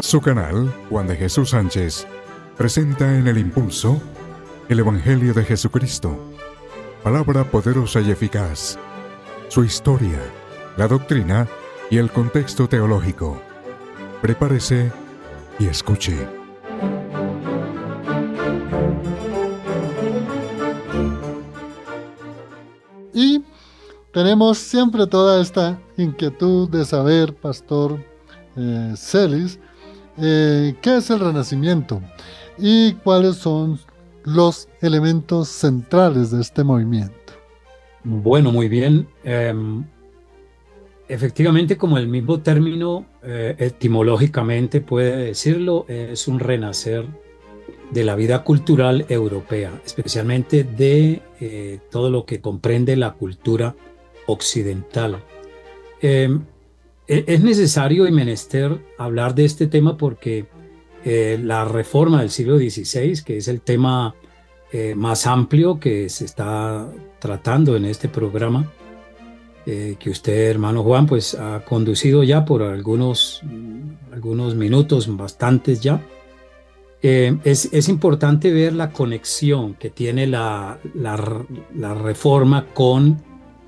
Su canal, Juan de Jesús Sánchez, presenta en El Impulso el Evangelio de Jesucristo, palabra poderosa y eficaz, su historia, la doctrina y el contexto teológico. Prepárese y escuche. Y tenemos siempre toda esta inquietud de saber, Pastor Celis, qué es el Renacimiento y cuáles son los elementos centrales de este movimiento. Bueno, muy bien. Efectivamente, como el mismo término etimológicamente puede decirlo, es un renacer de la vida cultural europea, especialmente de todo lo que comprende la cultura occidental. Es necesario y menester hablar de este tema porque la reforma del siglo XVI, que es el tema más amplio que se está tratando en este programa, que usted, hermano Juan, pues ha conducido ya por algunos minutos, bastantes ya. Es importante ver la conexión que tiene la reforma con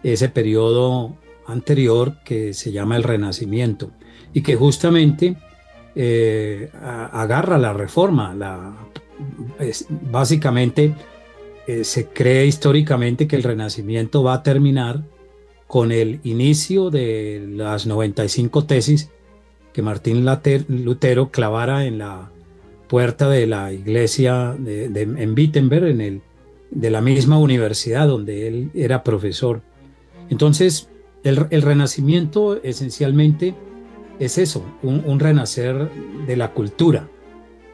ese periodo anterior que se llama el Renacimiento y que justamente agarra la reforma. Básicamente se cree históricamente que el Renacimiento va a terminar con el inicio de las 95 tesis que Martín Lutero clavara en la puerta de la iglesia en Wittenberg, de la misma universidad donde él era profesor. Entonces, el Renacimiento esencialmente es eso, un renacer de la cultura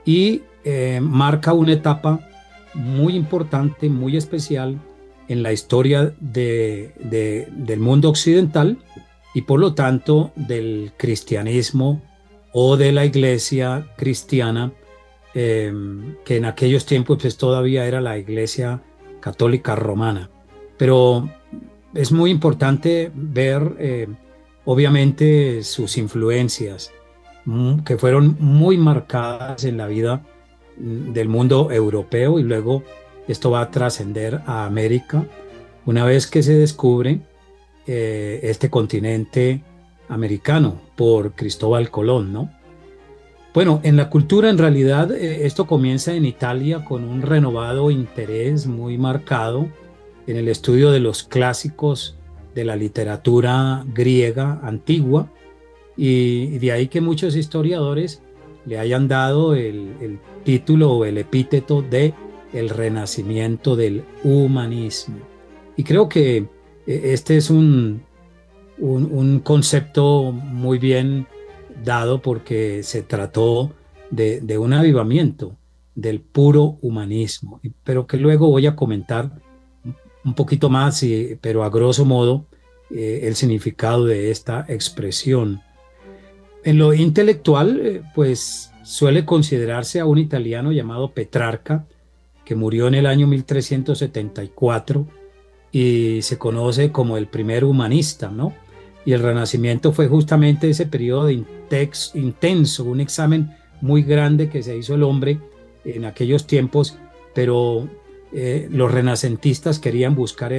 y marca una etapa muy importante, muy especial en la historia del mundo occidental y por lo tanto del cristianismo o de la iglesia cristiana, que en aquellos tiempos pues, todavía era la iglesia católica romana. Pero es muy importante ver obviamente sus influencias que fueron muy marcadas en la vida del mundo europeo y luego esto va a trascender a América una vez que se descubre este continente americano por Cristóbal Colón, ¿no? Bueno, en la cultura en realidad esto comienza en Italia con un renovado interés muy marcado en el estudio de los clásicos de la literatura griega antigua y de ahí que muchos historiadores le hayan dado el título o el epíteto de el renacimiento del humanismo. Y creo que este es un concepto muy bien dado porque se trató de un avivamiento del puro humanismo, pero que luego voy a comentar un poquito más, pero a grosso modo, el significado de esta expresión. En lo intelectual, pues suele considerarse a un italiano llamado Petrarca, que murió en el año 1374 y se conoce como el primer humanista, ¿no? Y el Renacimiento fue justamente ese periodo intenso, un examen muy grande que se hizo el hombre en aquellos tiempos, pero los renacentistas querían buscar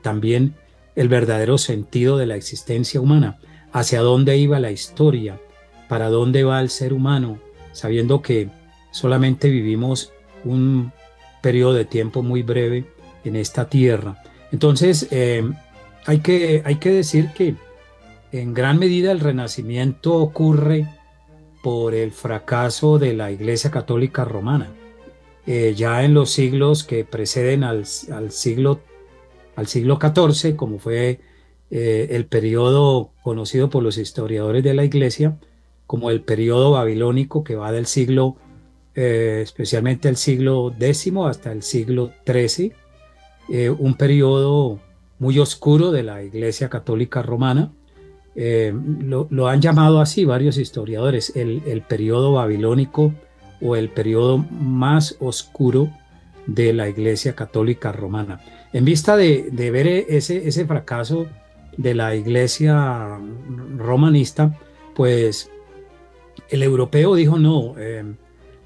también el verdadero sentido de la existencia humana, hacia dónde iba la historia, para dónde va el ser humano, sabiendo que solamente vivimos un periodo de tiempo muy breve en esta tierra. Entonces, hay que decir que en gran medida el Renacimiento ocurre por el fracaso de la Iglesia Católica Romana. Ya en los siglos que preceden al siglo XIV, como fue el periodo conocido por los historiadores de la Iglesia como el periodo babilónico que va del siglo, especialmente el siglo X hasta el siglo XIII, un periodo muy oscuro de la Iglesia Católica Romana. Lo han llamado así varios historiadores, el periodo babilónico o el periodo más oscuro de la Iglesia Católica Romana. En vista de ver ese fracaso de la iglesia romanista, pues el europeo dijo no,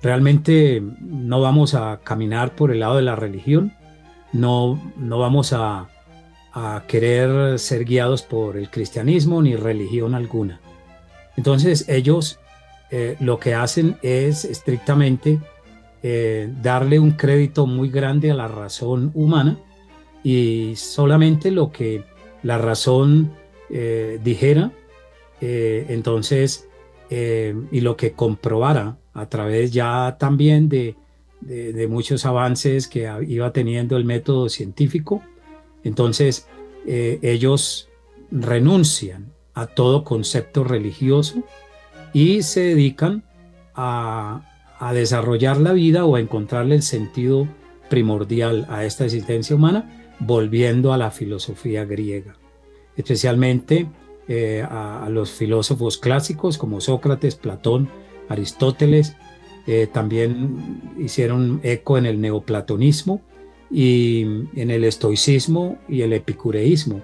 realmente no vamos a caminar por el lado de la religión, no vamos a querer ser guiados por el cristianismo ni religión alguna. Entonces ellos lo que hacen es estrictamente darle un crédito muy grande a la razón humana y solamente lo que la razón dijera, entonces, y lo que comprobara a través ya también de muchos avances que iba teniendo el método científico, entonces ellos renuncian a todo concepto religioso y se dedican a desarrollar la vida o a encontrarle el sentido primordial a esta existencia humana, volviendo a la filosofía griega, especialmente a los filósofos clásicos como Sócrates, Platón, Aristóteles. También hicieron eco en el neoplatonismo y en el estoicismo y el epicureísmo,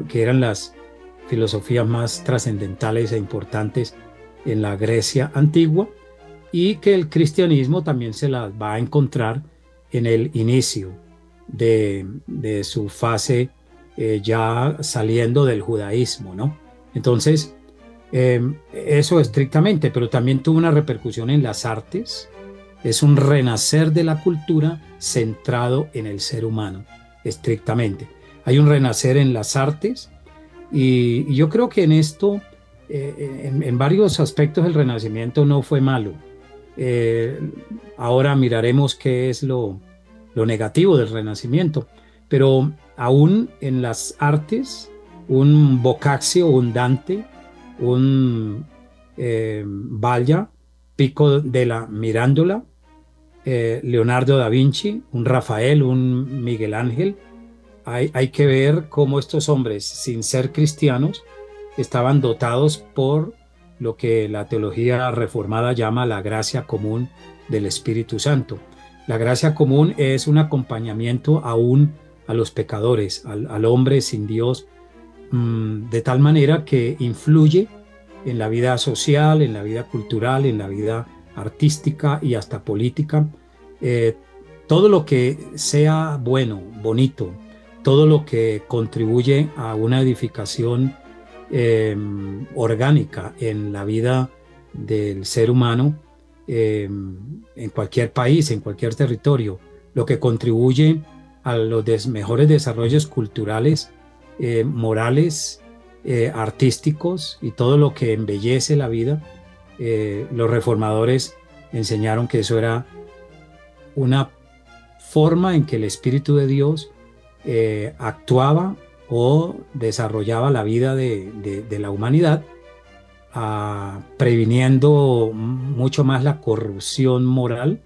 que eran las filosofías más trascendentales e importantes en la Grecia antigua, y que el cristianismo también se las va a encontrar en el inicio de su fase ya saliendo del judaísmo, ¿no? Entonces, eso estrictamente, pero también tuvo una repercusión en las artes. Es un renacer de la cultura centrado en el ser humano, estrictamente. Hay un renacer en las artes y yo creo que en esto, en varios aspectos, el Renacimiento no fue malo. Ahora miraremos qué es lo negativo del Renacimiento, pero aún en las artes, un Boccaccio, un Dante, un Valla, Pico della Mirandola, Leonardo da Vinci, un Rafael, un Miguel Ángel. Hay que ver cómo estos hombres, sin ser cristianos, estaban dotados por lo que la teología reformada llama la gracia común del Espíritu Santo. La gracia común es un acompañamiento aún a los pecadores, al hombre sin Dios, de tal manera que influye en la vida social, en la vida cultural, en la vida artística y hasta política. Todo lo que sea bueno, bonito, todo lo que contribuye a una edificación orgánica en la vida del ser humano, en cualquier país, en cualquier territorio, lo que contribuye a los mejores desarrollos culturales, morales, artísticos y todo lo que embellece la vida. Los reformadores enseñaron que eso era una forma en que el Espíritu de Dios actuaba o desarrollaba la vida de la humanidad, previniendo mucho más la corrupción moral.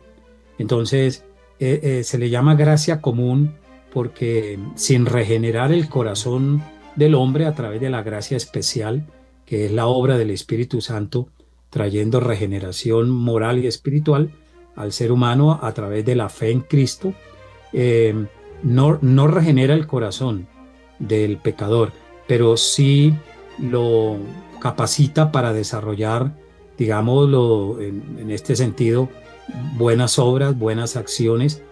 Entonces se le llama gracia común porque sin regenerar el corazón del hombre a través de la gracia especial, que es la obra del Espíritu Santo, trayendo regeneración moral y espiritual al ser humano a través de la fe en Cristo, no regenera el corazón del pecador, pero sí lo capacita para desarrollar, digámoslo en este sentido, buenas obras, buenas acciones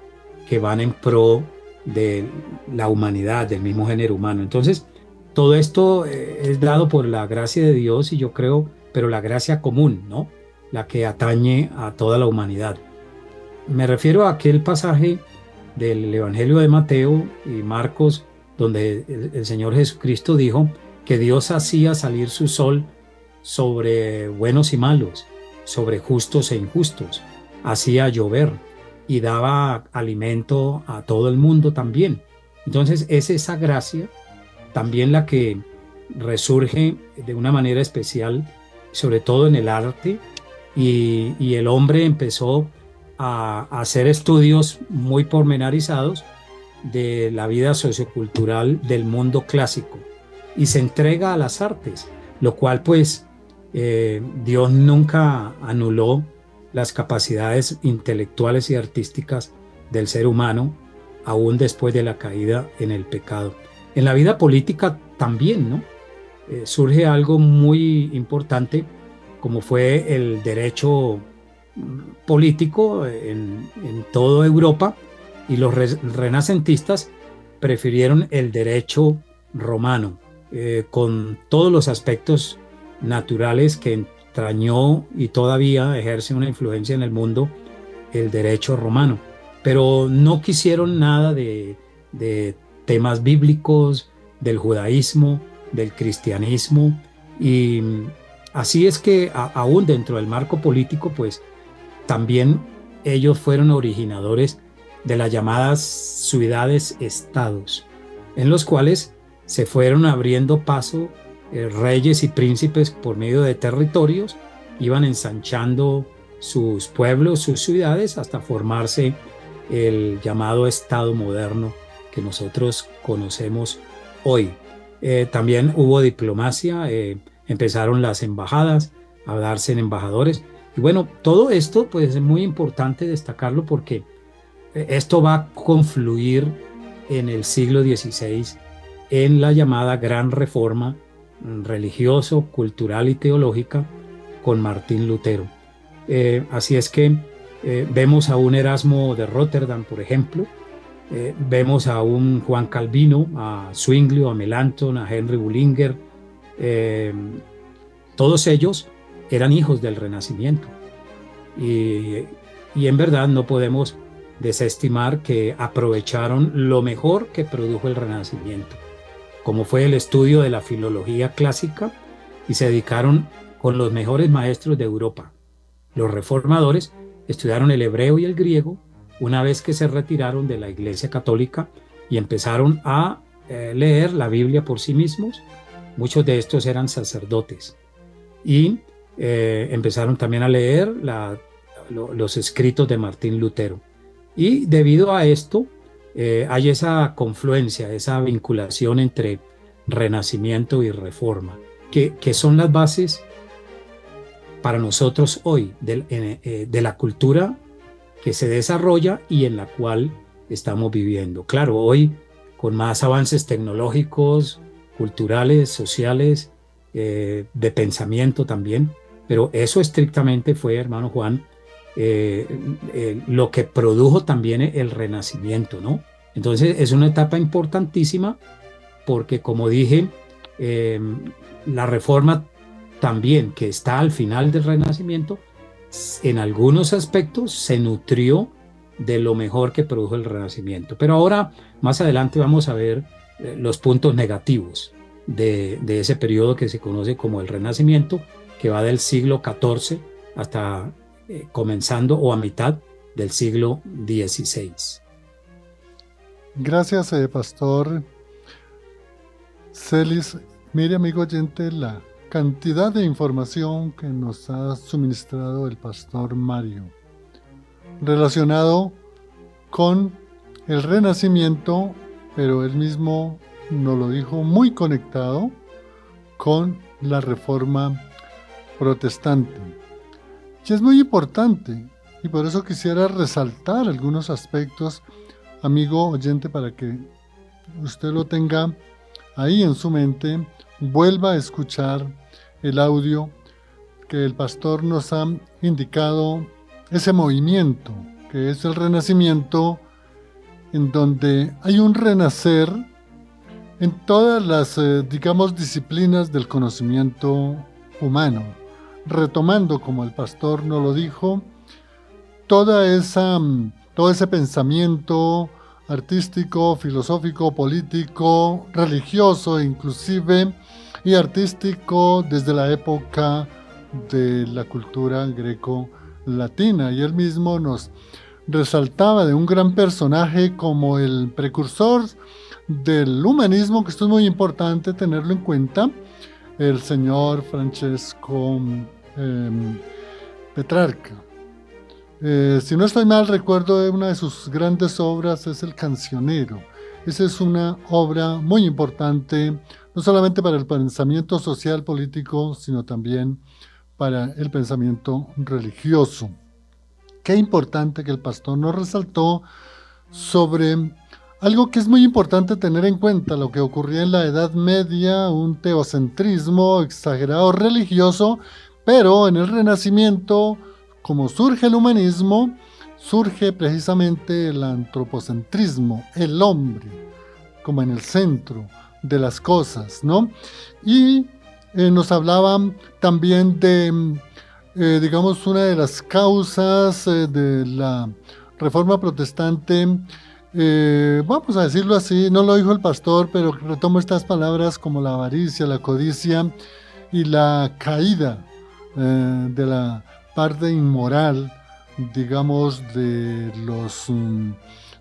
que van en pro de la humanidad, del mismo género humano. Entonces, todo esto es dado por la gracia de Dios y yo creo, pero la gracia común, ¿no? La que atañe a toda la humanidad. Me refiero a aquel pasaje del Evangelio de Mateo y Marcos, donde el Señor Jesucristo dijo que Dios hacía salir su sol sobre buenos y malos, sobre justos e injustos, hacía llover y daba alimento a todo el mundo también. Entonces es esa gracia también la que resurge de una manera especial, sobre todo en el arte, y el hombre empezó a hacer estudios muy pormenorizados de la vida sociocultural del mundo clásico y se entrega a las artes, lo cual pues Dios nunca anuló las capacidades intelectuales y artísticas del ser humano aún después de la caída en el pecado. En la vida política también, ¿no? Surge algo muy importante como fue el derecho político en toda Europa, y los renacentistas prefirieron el derecho romano, con todos los aspectos naturales que entrañó y todavía ejerce una influencia en el mundo el derecho romano. Pero no quisieron nada de temas bíblicos, del judaísmo, del cristianismo, y así es que aún dentro del marco político, pues también ellos fueron originadores de las llamadas ciudades-estados, en los cuales se fueron abriendo paso reyes y príncipes por medio de territorios, iban ensanchando sus pueblos, sus ciudades, hasta formarse el llamado Estado moderno que nosotros conocemos hoy. También hubo diplomacia, empezaron las embajadas a darse en embajadores. Y bueno, todo esto pues es muy importante destacarlo porque esto va a confluir en el siglo XVI en la llamada Gran Reforma religioso, cultural y teológica con Martín Lutero. Así es que vemos a un Erasmo de Rotterdam, por ejemplo, vemos a un Juan Calvino, a Zwinglio, a Melanchthon, a Henry Bullinger. Todos ellos eran hijos del Renacimiento, y en verdad no podemos desestimar que aprovecharon lo mejor que produjo el Renacimiento, como fue el estudio de la filología clásica, y se dedicaron con los mejores maestros de Europa. Los reformadores estudiaron el hebreo y el griego una vez que se retiraron de la Iglesia Católica y empezaron a leer la Biblia por sí mismos. Muchos de estos eran sacerdotes y empezaron también a leer los escritos de Martín Lutero. Y debido a esto hay esa confluencia, esa vinculación entre Renacimiento y Reforma, que son las bases para nosotros hoy de la cultura que se desarrolla y en la cual estamos viviendo. Claro, hoy con más avances tecnológicos, culturales, sociales, de pensamiento también, pero eso estrictamente fue, hermano Juan, lo que produjo también el Renacimiento, ¿no? Entonces es una etapa importantísima porque, como dije, la Reforma también, que está al final del Renacimiento, en algunos aspectos se nutrió de lo mejor que produjo el Renacimiento. Pero ahora, más adelante, vamos a ver los puntos negativos de ese periodo que se conoce como el Renacimiento, que va del siglo XIV hasta comenzando o a mitad del siglo XVI. Gracias, Pastor Celis. Mire, amigo oyente, la cantidad de información que nos ha suministrado el Pastor Mario relacionado con el Renacimiento, pero él mismo nos lo dijo muy conectado con la Reforma Protestante. Y es muy importante, y por eso quisiera resaltar algunos aspectos, amigo oyente, para que usted lo tenga ahí en su mente, vuelva a escuchar el audio que el pastor nos ha indicado, ese movimiento que es el Renacimiento, en donde hay un renacer en todas las, digamos, disciplinas del conocimiento humano, retomando, como el pastor nos lo dijo, todo ese pensamiento artístico, filosófico, político, religioso inclusive, y artístico desde la época de la cultura greco-latina. Y él mismo nos resaltaba de un gran personaje como el precursor del humanismo, que esto es muy importante tenerlo en cuenta, el señor Francesco Petrarca. Si no estoy mal, recuerdo una de sus grandes obras es El Cancionero. Esa es una obra muy importante, no solamente para el pensamiento social político, sino también para el pensamiento religioso. Qué importante que el pastor nos resaltó sobre algo que es muy importante tener en cuenta, lo que ocurría en la Edad Media, un teocentrismo exagerado religioso, pero en el Renacimiento, como surge el humanismo, surge precisamente el antropocentrismo, el hombre, como en el centro de las cosas, ¿no? Y nos hablaban también de, digamos, una de las causas de la Reforma Protestante, vamos a decirlo así, no lo dijo el pastor, pero retomo estas palabras como la avaricia, la codicia y la caída de la parte inmoral, digamos, de los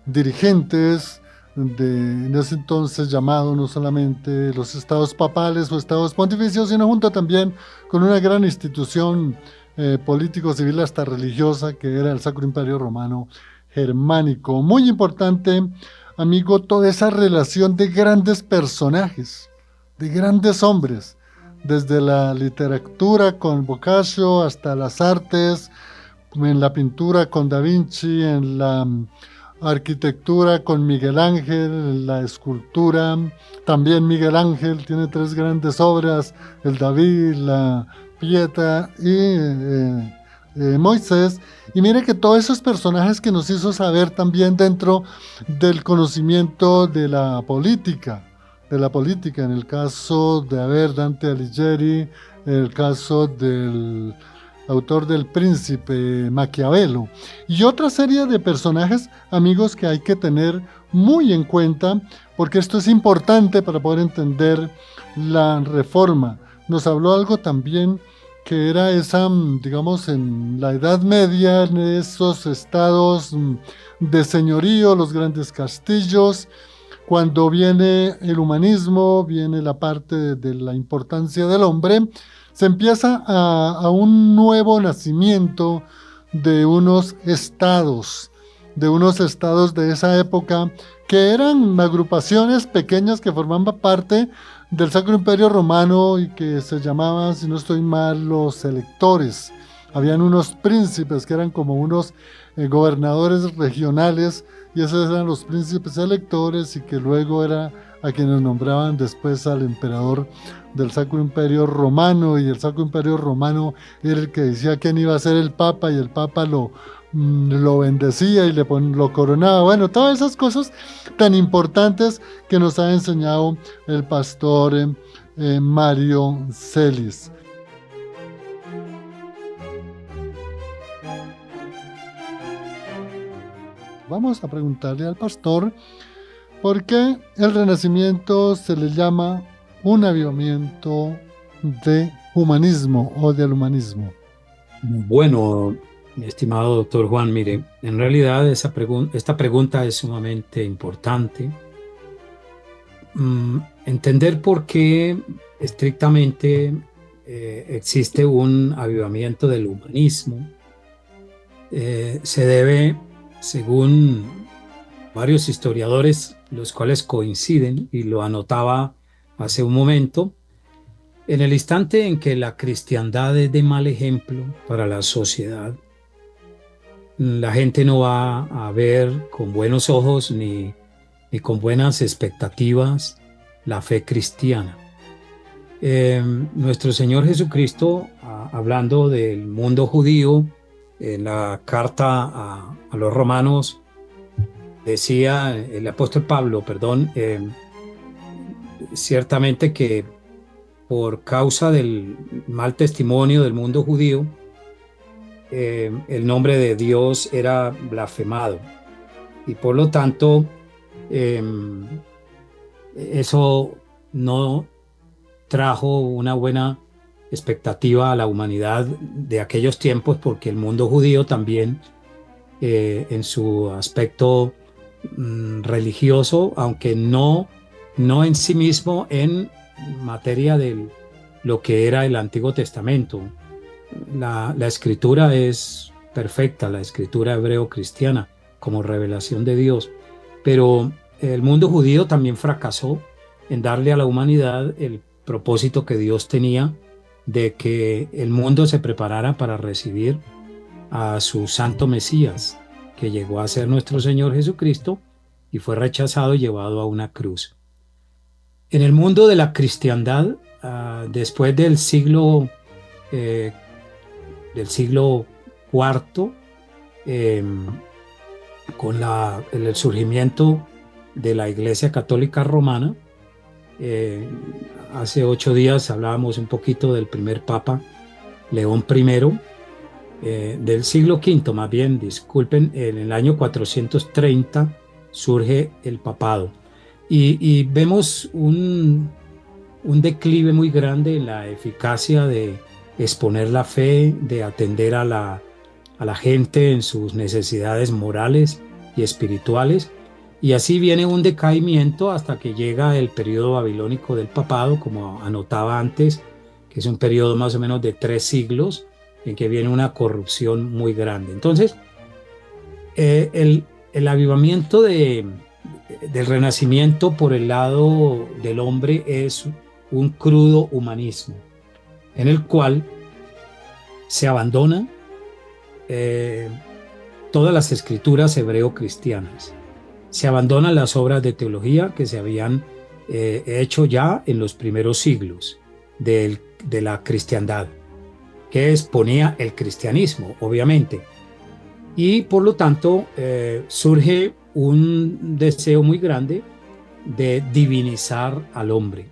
dirigentes en ese entonces llamado no solamente los estados papales o estados pontificios, sino junto también con una gran institución político-civil hasta religiosa que era el Sacro Imperio Romano Germánico. Muy importante, amigo, toda esa relación de grandes personajes, de grandes hombres, desde la literatura con Boccaccio hasta las artes, en la pintura con Da Vinci, en la arquitectura con Miguel Ángel, en la escultura también Miguel Ángel tiene 3 grandes obras, el David, la Pieta y Moisés. Y mire que todos esos personajes que nos hizo saber también dentro del conocimiento de la política, en el caso de Dante Alighieri, el caso del autor del Príncipe, Maquiavelo, y otra serie de personajes, amigos, que hay que tener muy en cuenta, porque esto es importante para poder entender la Reforma. Nos habló algo también que era esa, digamos, en la Edad Media, en esos estados de señorío, los grandes castillos. Cuando viene el humanismo, viene la parte de la importancia del hombre, se empieza a un nuevo nacimiento de unos estados de esa época, que eran agrupaciones pequeñas que formaban parte del Sacro Imperio Romano y que se llamaban, si no estoy mal, los electores. Habían unos príncipes que eran como unos gobernadores regionales, y esos eran los príncipes electores, y que luego era a quienes nombraban después al emperador del Sacro Imperio Romano, y el Sacro Imperio Romano era el que decía quién iba a ser el Papa, y el Papa lo bendecía y lo coronaba. Bueno, todas esas cosas tan importantes que nos ha enseñado el pastor Mario Celis. Vamos a preguntarle al pastor por qué el Renacimiento se le llama un avivamiento de humanismo o del humanismo. Bueno, mi estimado doctor Juan, mire, en realidad esta pregunta es sumamente importante. Entender por qué estrictamente existe un avivamiento del humanismo se debe, según varios historiadores, los cuales coinciden, y lo anotaba hace un momento, en el instante en que la cristiandad es de mal ejemplo para la sociedad, la gente no va a ver con buenos ojos ni con buenas expectativas la fe cristiana. Nuestro Señor Jesucristo, hablando del mundo judío, en la carta a los romanos, decía el apóstol Pablo, ciertamente que por causa del mal testimonio del mundo judío, el nombre de Dios era blasfemado, y por lo tanto eso no trajo una buena expectativa a la humanidad de aquellos tiempos, porque el mundo judío también en su aspecto religioso, aunque no en sí mismo en materia de lo que era el Antiguo Testamento. La escritura es perfecta, la escritura hebreo-cristiana como revelación de Dios, pero el mundo judío también fracasó en darle a la humanidad el propósito que Dios tenía de que el mundo se preparara para recibir a su santo Mesías, que llegó a ser nuestro Señor Jesucristo, y fue rechazado y llevado a una cruz. En el mundo de la cristiandad, después del siglo cuarto, con el surgimiento de la Iglesia Católica Romana, hace 8 días hablábamos un poquito del primer Papa, León I, del siglo V, más bien, disculpen, en el año 430 surge el papado. Y vemos un declive muy grande en la eficacia de exponer la fe, de atender a la gente en sus necesidades morales y espirituales. Y así viene un decaimiento hasta que llega el periodo babilónico del papado, como anotaba antes, que es un periodo más o menos de 3 siglos, en que viene una corrupción muy grande. Entonces, el avivamiento del Renacimiento por el lado del hombre es un crudo humanismo, en el cual se abandona todas las escrituras hebreo-cristianas. Se abandonan las obras de teología que se habían hecho ya en los primeros siglos de la cristiandad, que exponía el cristianismo, obviamente. Y por lo tanto surge un deseo muy grande de divinizar al hombre.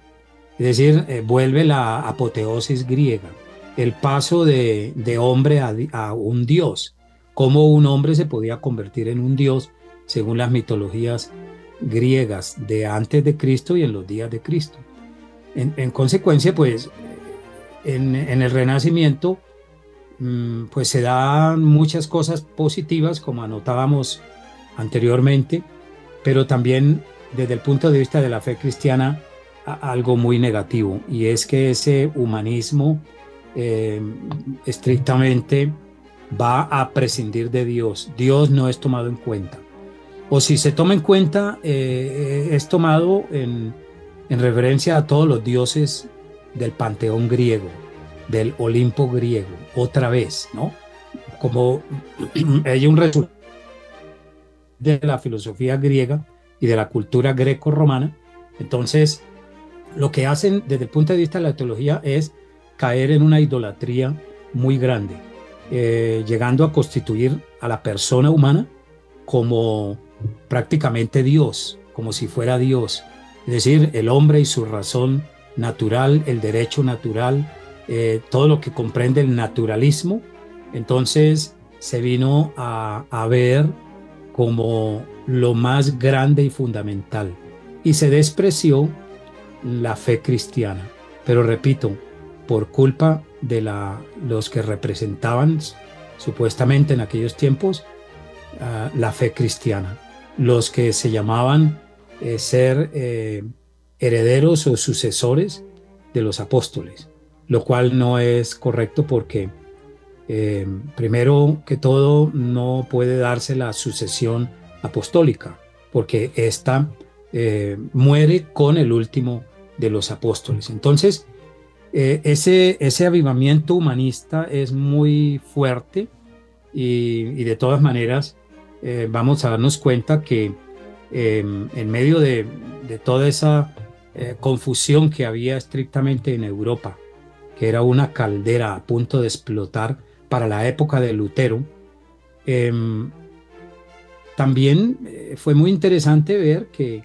Es decir, vuelve la apoteosis griega, el paso de hombre a un dios, cómo un hombre se podía convertir en un dios según las mitologías griegas de antes de Cristo y en los días de Cristo. En consecuencia, pues, en el Renacimiento, pues se dan muchas cosas positivas, como anotábamos anteriormente, pero también desde el punto de vista de la fe cristiana, algo muy negativo, y es que ese humanismo estrictamente va a prescindir de Dios. Dios no es tomado en cuenta. O si se toma en cuenta, es tomado en referencia a todos los dioses del panteón griego, del Olimpo griego, otra vez, ¿no? Como hay un resultado de la filosofía griega y de la cultura greco-romana. Entonces, lo que hacen desde el punto de vista de la teología es caer en una idolatría muy grande, llegando a constituir a la persona humana como prácticamente Dios, como si fuera Dios. Es decir, el hombre y su razón natural, el derecho natural, todo lo que comprende el naturalismo, entonces se vino a ver como lo más grande y fundamental, y se despreció la fe cristiana. Pero repito, por culpa de los que representaban supuestamente en aquellos tiempos la fe cristiana, los que se llamaban ser herederos o sucesores de los apóstoles, lo cual no es correcto porque primero que todo no puede darse la sucesión apostólica, porque esta muere con el último de los apóstoles. Entonces, ese avivamiento humanista es muy fuerte y de todas maneras vamos a darnos cuenta que en medio de toda esa confusión que había estrictamente en Europa, que era una caldera a punto de explotar para la época de Lutero, también fue muy interesante ver que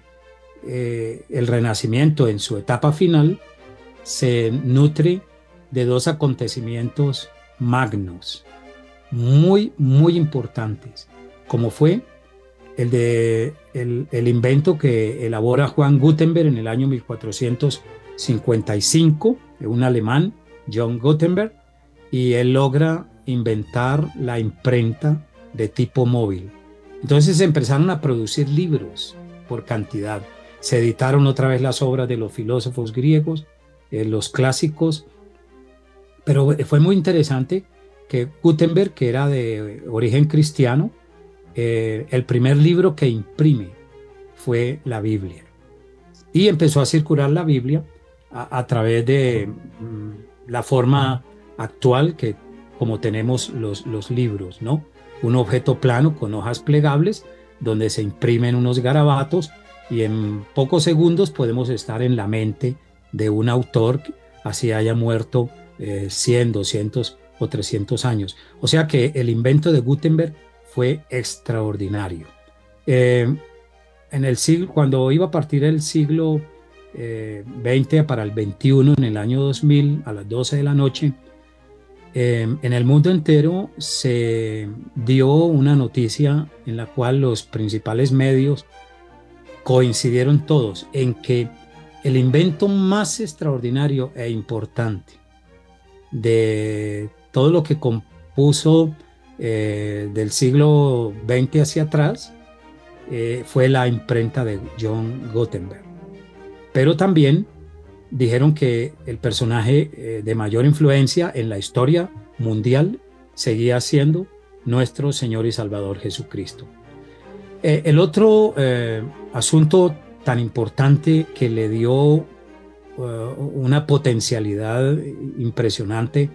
el Renacimiento en su etapa final se nutre de 2 acontecimientos magnos, muy, muy importantes, como fue el invento que elabora Juan Gutenberg en el año 1455, un alemán, John Gutenberg, y él logra inventar la imprenta de tipo móvil. Entonces se empezaron a producir libros por cantidad. Se editaron otra vez las obras de los filósofos griegos, los clásicos, pero fue muy interesante que Gutenberg, que era de origen cristiano, el primer libro que imprime fue la Biblia, y empezó a circular la Biblia a través de la forma actual que como tenemos los libros, ¿no? Un objeto plano con hojas plegables, donde se imprimen unos garabatos y en pocos segundos podemos estar en la mente de un autor, así haya muerto 100, 200 o 300 años. O sea que el invento de Gutenberg fue extraordinario. En el siglo, cuando iba a partir el siglo XX para el XXI, en el año 2000, a las 12 de la noche, en el mundo entero se dio una noticia en la cual los principales medios coincidieron todos en que el invento más extraordinario e importante de todo lo que compuso del siglo XX hacia atrás fue la imprenta de John Gutenberg. Pero también dijeron que el personaje de mayor influencia en la historia mundial seguía siendo nuestro Señor y Salvador Jesucristo. El otro asunto tan importante que le dio una potencialidad impresionante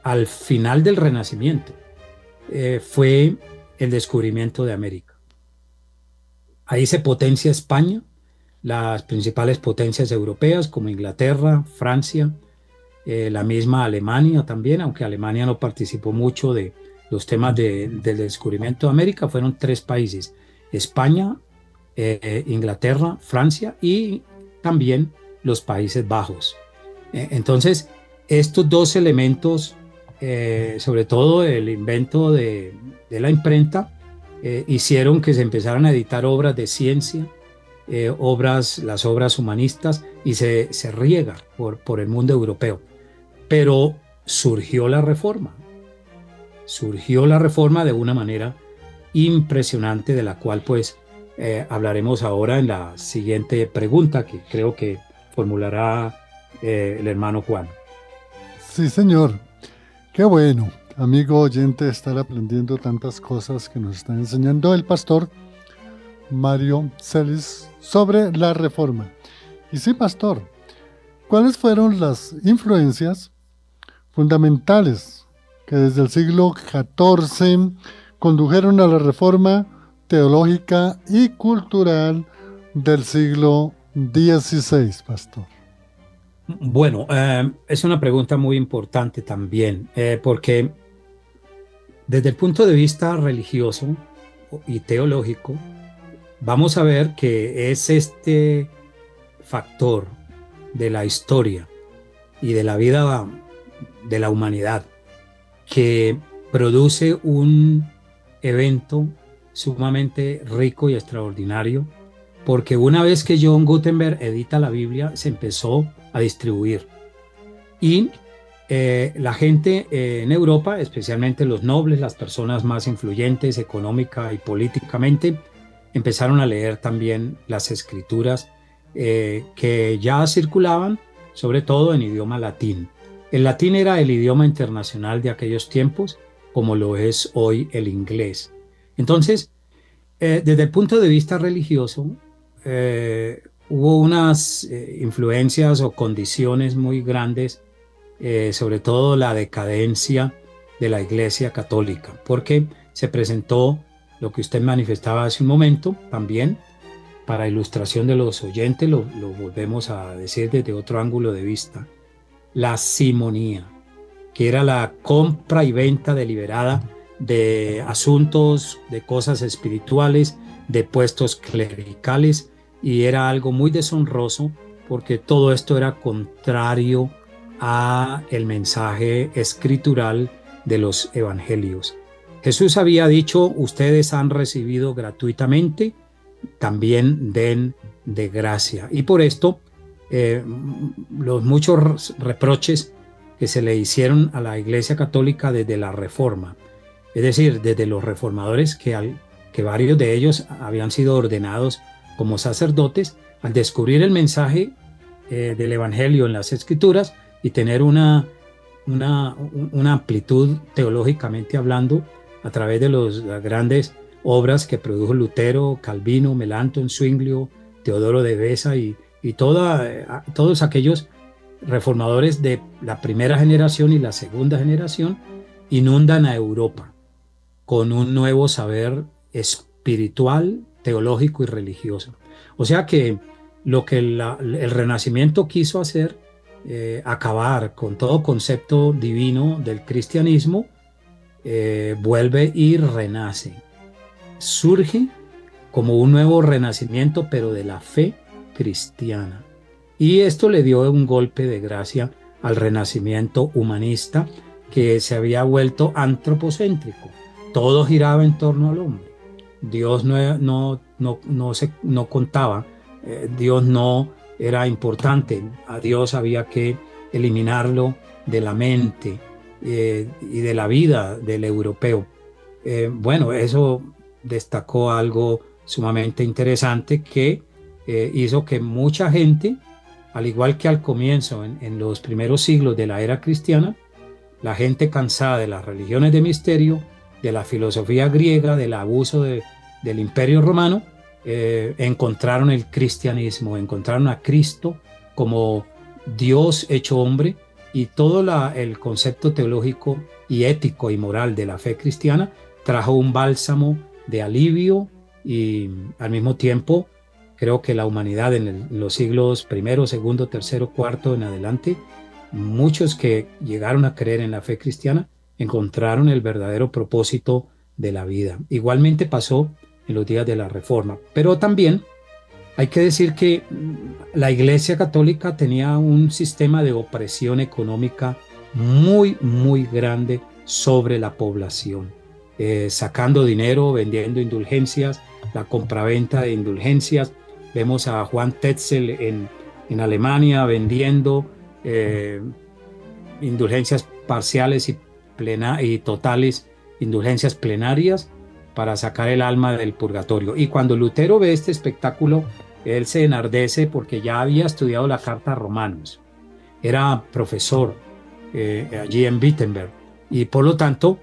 al final del Renacimiento fue el descubrimiento de América. Ahí se potencia España, las principales potencias europeas como Inglaterra, Francia, la misma Alemania también, aunque Alemania no participó mucho de los temas del descubrimiento de América. Fueron 3 países: España, Inglaterra, Francia y también los Países Bajos. Entonces, estos 2 elementos, sobre todo el invento de la imprenta, hicieron que se empezaran a editar obras de ciencia, las obras humanistas, y se riega por el mundo europeo. Pero surgió la Reforma de una manera impresionante, de la cual pues hablaremos ahora en la siguiente pregunta que creo que formulará el hermano Juan. Sí, señor. Qué bueno, amigo oyente, estar aprendiendo tantas cosas que nos está enseñando el pastor Mario Celis sobre la Reforma. Y sí, pastor, ¿cuáles fueron las influencias fundamentales que desde el siglo XIV condujeron a la reforma teológica y cultural del siglo XVI, pastor? Bueno, es una pregunta muy importante también, porque desde el punto de vista religioso y teológico, vamos a ver que es este factor de la historia y de la vida de la humanidad que produce un evento sumamente rico y extraordinario, porque una vez que John Gutenberg edita la Biblia, se empezó a distribuir. Y la gente en Europa, especialmente los nobles, las personas más influyentes económica y políticamente, empezaron a leer también las escrituras que ya circulaban, sobre todo en idioma latín. El latín era el idioma internacional de aquellos tiempos, como lo es hoy el inglés. Entonces, desde el punto de vista religioso, hubo unas influencias o condiciones muy grandes, sobre todo la decadencia de la Iglesia Católica, porque se presentó lo que usted manifestaba hace un momento también. Para ilustración de los oyentes, lo volvemos a decir desde otro ángulo de vista: la simonía, que era la compra y venta deliberada de asuntos, de cosas espirituales, de puestos clericales, y era algo muy deshonroso porque todo esto era contrario a el mensaje escritural de los evangelios. Jesús había dicho: ustedes han recibido gratuitamente, también den de gracia. Y por esto los muchos reproches que se le hicieron a la Iglesia Católica desde la Reforma, es decir, desde los reformadores, que varios de ellos habían sido ordenados como sacerdotes, al descubrir el mensaje del Evangelio en las Escrituras y tener una amplitud teológicamente hablando a través de las grandes obras que produjo Lutero, Calvino, Melanchthon, Zwinglio, Teodoro de Beza y todos aquellos reformadores de la primera generación y la segunda generación, inundan a Europa con un nuevo saber espiritual, teológico y religioso. O sea que lo que el Renacimiento quiso hacer, acabar con todo concepto divino del cristianismo, vuelve y renace. Surge como un nuevo renacimiento, pero de la fe cristiana. Y esto le dio un golpe de gracia al renacimiento humanista, que se había vuelto antropocéntrico. Todo giraba en torno al hombre. Dios no contaba, Dios no era importante. A Dios había que eliminarlo de la mente y de la vida del europeo. Bueno, eso destacó algo sumamente interesante que hizo que mucha gente, al igual que al comienzo, en los primeros siglos de la era cristiana, la gente cansada de las religiones de misterio, de la filosofía griega, del abuso del Imperio Romano, encontraron el cristianismo, encontraron a Cristo como Dios hecho hombre, y todo el concepto teológico y ético y moral de la fe cristiana trajo un bálsamo de alivio, y al mismo tiempo creo que la humanidad en los siglos primero, segundo, tercero, cuarto en adelante, muchos que llegaron a creer en la fe cristiana encontraron el verdadero propósito de la vida. Igualmente pasó en los días de la Reforma, pero también hay que decir que la Iglesia Católica tenía un sistema de opresión económica muy, muy grande sobre la población, sacando dinero, vendiendo indulgencias, la compraventa de indulgencias. Vemos a Juan Tetzel en Alemania vendiendo indulgencias parciales y totales, indulgencias plenarias, para sacar el alma del purgatorio. Y cuando Lutero ve este espectáculo, él se enardece porque ya había estudiado la carta a Romanos, era profesor allí en Wittenberg, y por lo tanto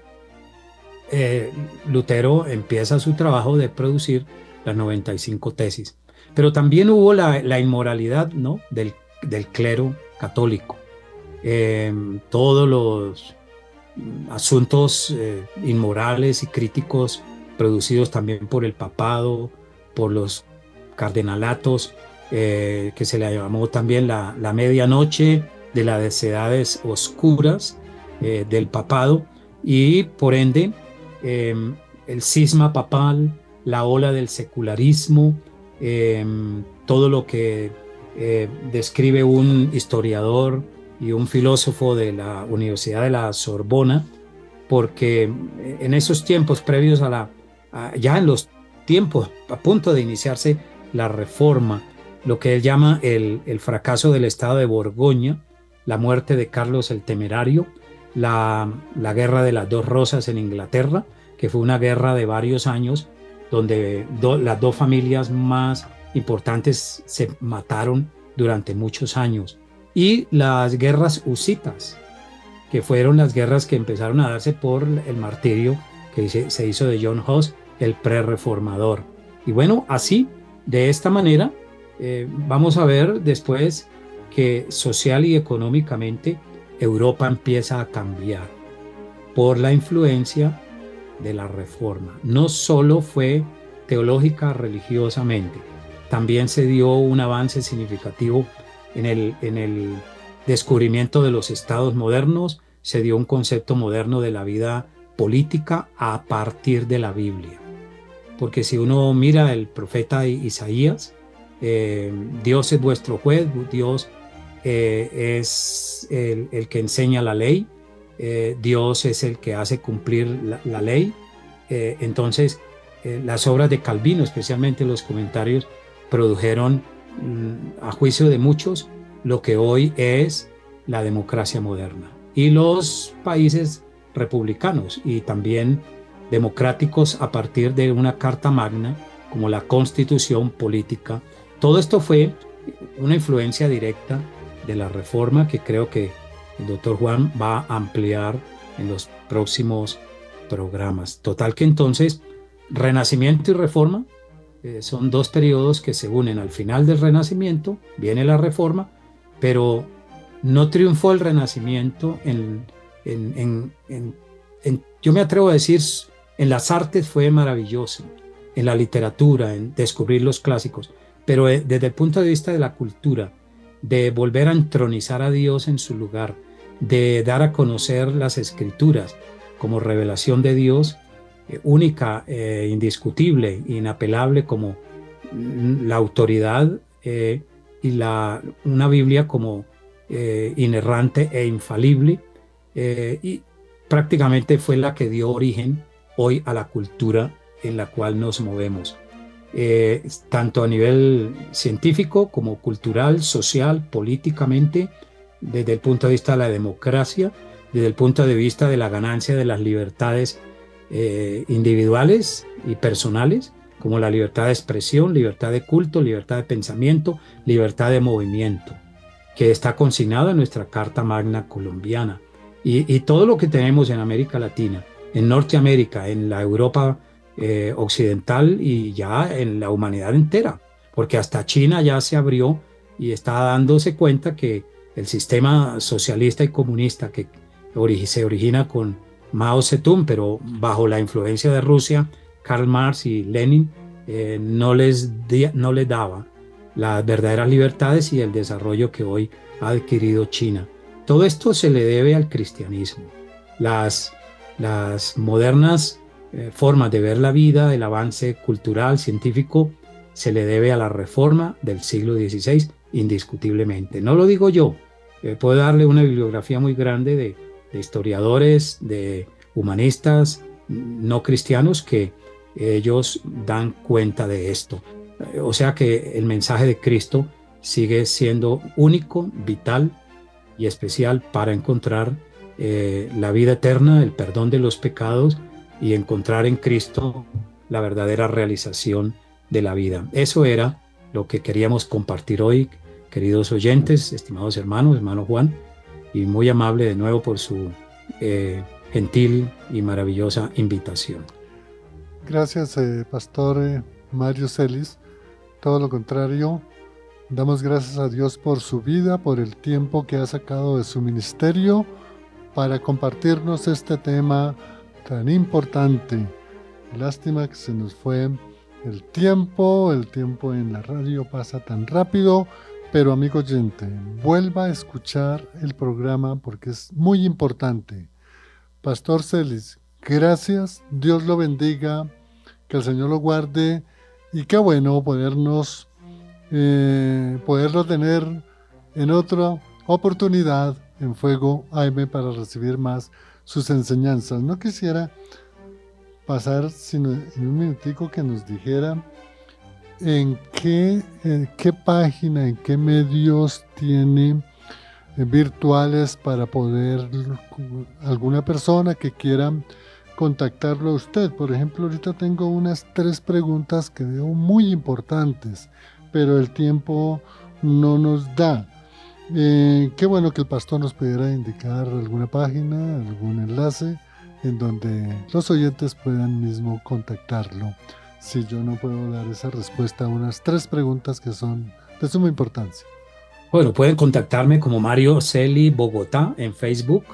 Lutero empieza su trabajo de producir las 95 tesis. Pero también hubo la inmoralidad, ¿no?, del clero católico. Todos los asuntos inmorales y críticos producidos también por el papado, por los cardenalatos, que se le llamó también la medianoche de las edades oscuras del papado, y por ende el cisma papal, la ola del secularismo, todo lo que describe un historiador y un filósofo de la Universidad de la Sorbona, porque en esos tiempos previos ya en los tiempos a punto de iniciarse la Reforma, lo que él llama el fracaso del Estado de Borgoña, la muerte de Carlos el Temerario, la guerra de las dos rosas en Inglaterra, que fue una guerra de varios años donde las dos familias más importantes se mataron durante muchos años, y las guerras husitas, que fueron las guerras que empezaron a darse por el martirio que se hizo de John Hus, el prerreformador. Y bueno, así, de esta manera, vamos a ver después que social y económicamente Europa empieza a cambiar por la influencia de la Reforma. No solo fue teológica, religiosamente, también se dio un avance significativo en el descubrimiento de los estados modernos, se dio un concepto moderno de la vida política a partir de la Biblia. Porque si uno mira el profeta Isaías, Dios es vuestro juez, Dios es el que enseña la ley, Dios es el que hace cumplir la ley. Entonces, las obras de Calvino, especialmente los comentarios, produjeron, a juicio de muchos, lo que hoy es la democracia moderna. Y los países republicanos y también democráticos a partir de una carta magna como la Constitución política. Todo esto fue una influencia directa de la Reforma, que creo que el doctor Juan va a ampliar en los próximos programas. Total que entonces Renacimiento y Reforma son dos periodos que se unen. Al final del Renacimiento viene la Reforma, pero no triunfó el Renacimiento yo me atrevo a decir, en las artes fue maravilloso, en la literatura, en descubrir los clásicos, pero desde el punto de vista de la cultura, de volver a entronizar a Dios en su lugar, de dar a conocer las escrituras como revelación de Dios, única, indiscutible, inapelable como la autoridad, una Biblia como inerrante e infalible, y prácticamente fue la que dio origen hoy a la cultura en la cual nos movemos, tanto a nivel científico como cultural, social, políticamente, desde el punto de vista de la democracia, desde el punto de vista de la ganancia de las libertades individuales y personales, como la libertad de expresión, libertad de culto, libertad de pensamiento, libertad de movimiento, que está consignada en nuestra Carta Magna colombiana. Y todo lo que tenemos en América Latina, en Norteamérica, en la Europa occidental y ya en la humanidad entera, porque hasta China ya se abrió y está dándose cuenta que el sistema socialista y comunista que se origina con Mao Zedong, pero bajo la influencia de Rusia, Karl Marx y Lenin, no les daba las verdaderas libertades y el desarrollo que hoy ha adquirido China. Todo esto se le debe al cristianismo. Las modernas formas de ver la vida, el avance cultural, científico, se le debe a la reforma del siglo XVI, indiscutiblemente. No lo digo yo, puedo darle una bibliografía muy grande de historiadores, de humanistas no cristianos que ellos dan cuenta de esto. O sea que el mensaje de Cristo sigue siendo único, vital y especial para encontrar la vida eterna, el perdón de los pecados y encontrar en Cristo la verdadera realización de la vida. Eso era lo que queríamos compartir hoy, queridos oyentes, estimados hermanos, hermano Juan, y muy amable de nuevo por su gentil y maravillosa invitación. Gracias, Pastor Mario Celis. Todo lo contrario, damos gracias a Dios por su vida, por el tiempo que ha sacado de su ministerio para compartirnos este tema tan importante. Lástima que se nos fue el tiempo en la radio pasa tan rápido, pero amigo oyente, vuelva a escuchar el programa porque es muy importante. Pastor Celis, gracias, Dios lo bendiga, que el Señor lo guarde y qué bueno poderlo tener en otra oportunidad en Fuego AM para recibir más sus enseñanzas. No quisiera pasar sino en un minutico que nos dijera en qué página, en qué medios tiene virtuales para poder alguna persona que quiera contactarlo a usted. Por ejemplo, ahorita tengo unas 3 preguntas que veo muy importantes, pero el tiempo no nos da. Qué bueno que el pastor nos pudiera indicar alguna página, algún enlace en donde los oyentes puedan mismo contactarlo, si yo no puedo dar esa respuesta a unas 3 preguntas que son de suma importancia. Bueno, pueden contactarme como Mario Celi Bogotá en Facebook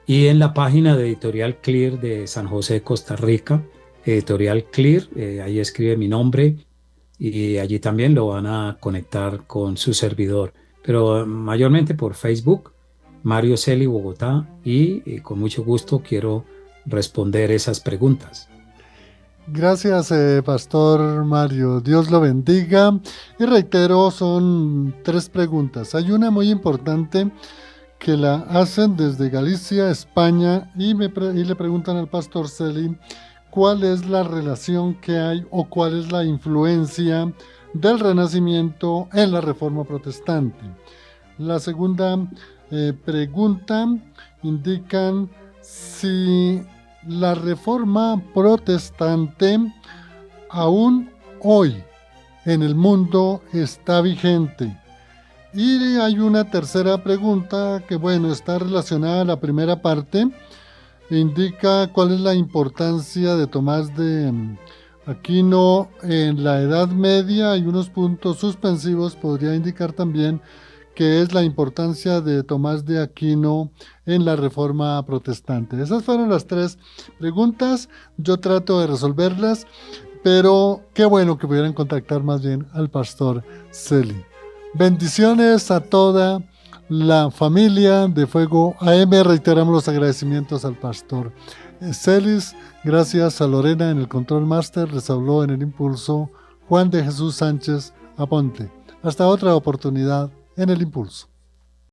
y en la página de Editorial Clear de San José, Costa Rica, Editorial Clear, ahí escribe mi nombre y allí también lo van a conectar con su servidor, pero mayormente por Facebook, Mario Celi Bogotá, y con mucho gusto quiero responder esas preguntas. Gracias, Pastor Mario. Dios lo bendiga. Y reitero, son 3 preguntas. Hay una muy importante que la hacen desde Galicia, España, y le preguntan al Pastor Celi cuál es la relación que hay o cuál es la influencia del Renacimiento en la Reforma Protestante. La segunda pregunta indican si la Reforma Protestante aún hoy en el mundo está vigente. Y hay una tercera pregunta que, bueno, está relacionada a la primera parte. Indica cuál es la importancia de Tomás de Aquino en la Edad Media. Hay unos puntos suspensivos. Podría indicar también qué es la importancia de Tomás de Aquino en la Reforma Protestante. Esas fueron las 3 preguntas. Yo trato de resolverlas, pero qué bueno que pudieran contactar más bien al pastor Celi. Bendiciones a toda la familia de Fuego AM. Reiteramos los agradecimientos al pastor Celis. Gracias a Lorena en el Control Master. Les habló en el Impulso Juan de Jesús Sánchez Aponte. Hasta otra oportunidad en el Impulso.